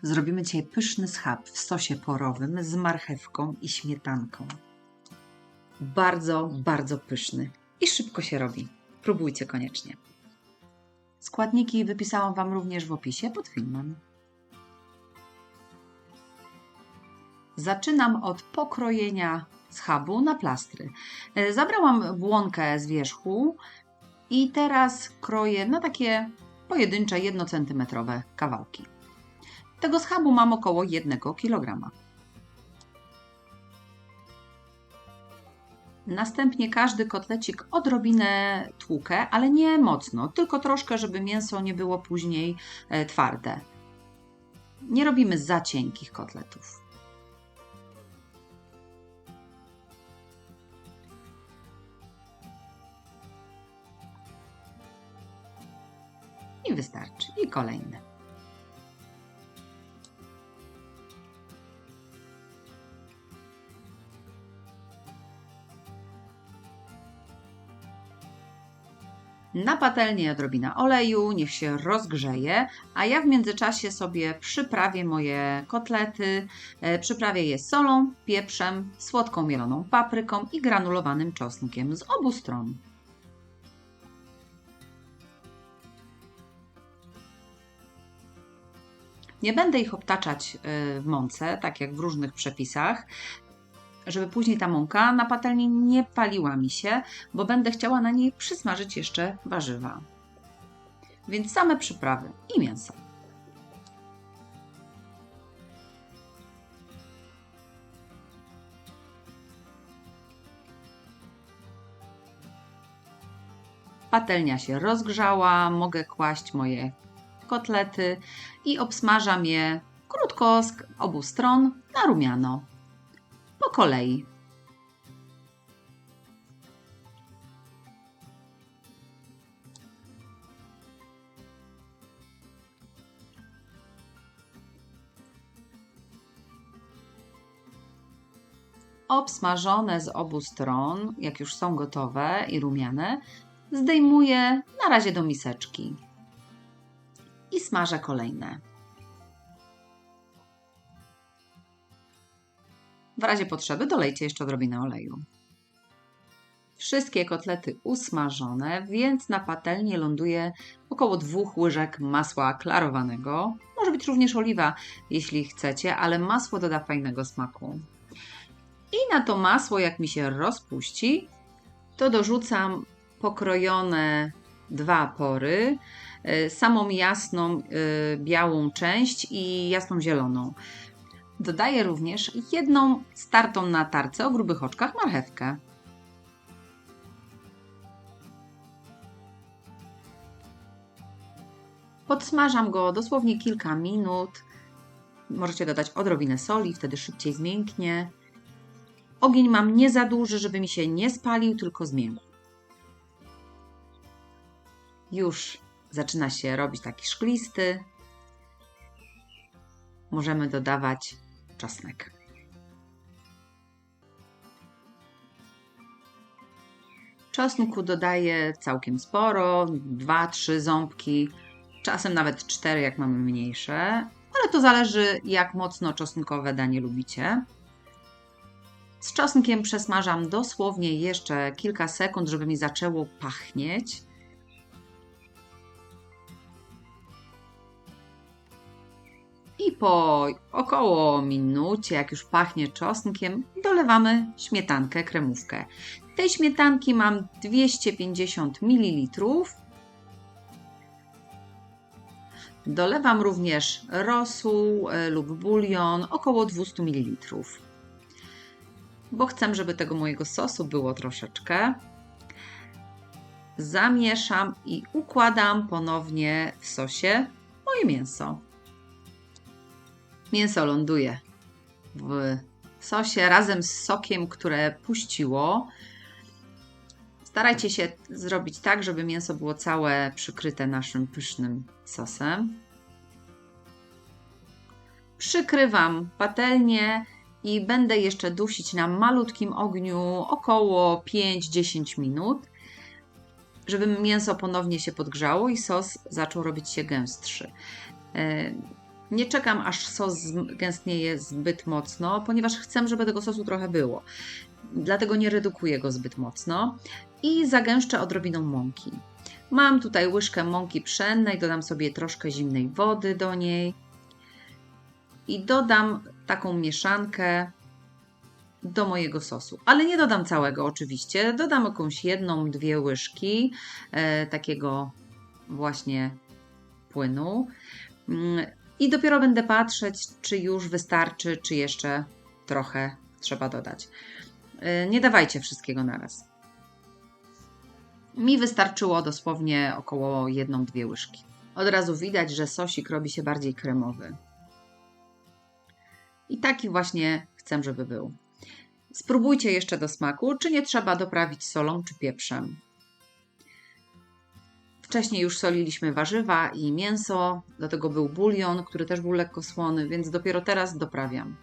Zrobimy dzisiaj pyszny schab w sosie porowym z marchewką i śmietanką. Bardzo, bardzo pyszny i szybko się robi. Próbujcie koniecznie. Składniki wypisałam Wam również w opisie pod filmem. Zaczynam od pokrojenia schabu na plastry. Zabrałam błonkę z wierzchu i teraz kroję na takie pojedyncze 1-centymetrowe kawałki. Tego schabu mam około 1 kg. Następnie każdy kotlecik odrobinę tłukę, ale nie mocno, tylko troszkę, żeby mięso nie było później twarde. Nie robimy za cienkich kotletów. I wystarczy. I kolejne. Na patelnię odrobina oleju, niech się rozgrzeje, a ja w międzyczasie sobie przyprawię moje kotlety. Przyprawię je solą, pieprzem, słodką mieloną papryką i granulowanym czosnkiem z obu stron. Nie będę ich obtaczać w mące, tak jak w różnych przepisach, żeby później ta mąka na patelni nie paliła mi się, bo będę chciała na niej przysmażyć jeszcze warzywa. Więc same przyprawy i mięso. Patelnia się rozgrzała, mogę kłaść moje kotlety i obsmażam je krótko z obu stron na rumiano. Po kolei. Obsmażone z obu stron, jak już są gotowe i rumiane, zdejmuję na razie do miseczki i smażę kolejne. W razie potrzeby dolejcie jeszcze odrobinę oleju. Wszystkie kotlety usmażone, więc na patelni ląduje około 2 łyżek masła klarowanego. Może być również oliwa, jeśli chcecie, ale masło doda fajnego smaku. I na to masło, jak mi się rozpuści, to dorzucam pokrojone 2 pory, samą jasną białą część i jasną zieloną. Dodaję również 1 startą na tarce o grubych oczkach marchewkę. Podsmażam go dosłownie kilka minut. Możecie dodać odrobinę soli, wtedy szybciej zmięknie. Ogień mam nie za duży, żeby mi się nie spalił, tylko zmiękł. Już zaczyna się robić taki szklisty. Możemy dodawać czosnek. Czosnku dodaję całkiem sporo, 2-3 ząbki, czasem nawet 4, jak mamy mniejsze, ale to zależy, jak mocno czosnkowe danie lubicie. Z czosnkiem przesmażam dosłownie jeszcze kilka sekund, żeby mi zaczęło pachnieć. I po około minucie, jak już pachnie czosnkiem, dolewamy śmietankę, kremówkę. Tej śmietanki mam 250 ml. Dolewam również rosół lub bulion, około 200 ml. Bo chcę, żeby tego mojego sosu było troszeczkę. Zamieszam i układam ponownie w sosie moje mięso. Mięso ląduje w sosie razem z sokiem, które puściło. Starajcie się zrobić tak, żeby mięso było całe przykryte naszym pysznym sosem. Przykrywam patelnię i będę jeszcze dusić na malutkim ogniu około 5-10 minut, żeby mięso ponownie się podgrzało i sos zaczął robić się gęstszy. Nie czekam, aż sos gęstnieje zbyt mocno, ponieważ chcę, żeby tego sosu trochę było. Dlatego nie redukuję go zbyt mocno i zagęszczę odrobiną mąki. Mam tutaj łyżkę mąki pszennej, dodam sobie troszkę zimnej wody do niej i dodam taką mieszankę do mojego sosu. Ale nie dodam całego oczywiście, dodam jakąś 1-2 łyżki takiego właśnie płynu i dopiero będę patrzeć, czy już wystarczy, czy jeszcze trochę trzeba dodać. Nie dawajcie wszystkiego naraz. Mi wystarczyło dosłownie około 1-2 łyżki. Od razu widać, że sosik robi się bardziej kremowy. I taki właśnie chcę, żeby był. Spróbujcie jeszcze do smaku, czy nie trzeba doprawić solą czy pieprzem. Wcześniej już soliliśmy warzywa i mięso, do tego był bulion, który też był lekko słony, więc dopiero teraz doprawiam.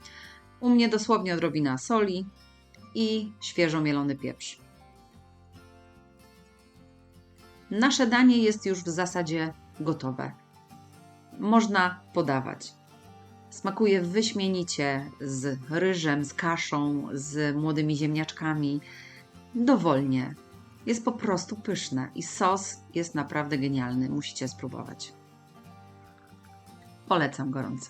U mnie dosłownie odrobina soli i świeżo mielony pieprz. Nasze danie jest już w zasadzie gotowe. Można podawać. Smakuje wyśmienicie z ryżem, z kaszą, z młodymi ziemniaczkami. Dowolnie. Jest po prostu pyszne i sos jest naprawdę genialny. Musicie spróbować. Polecam gorąco.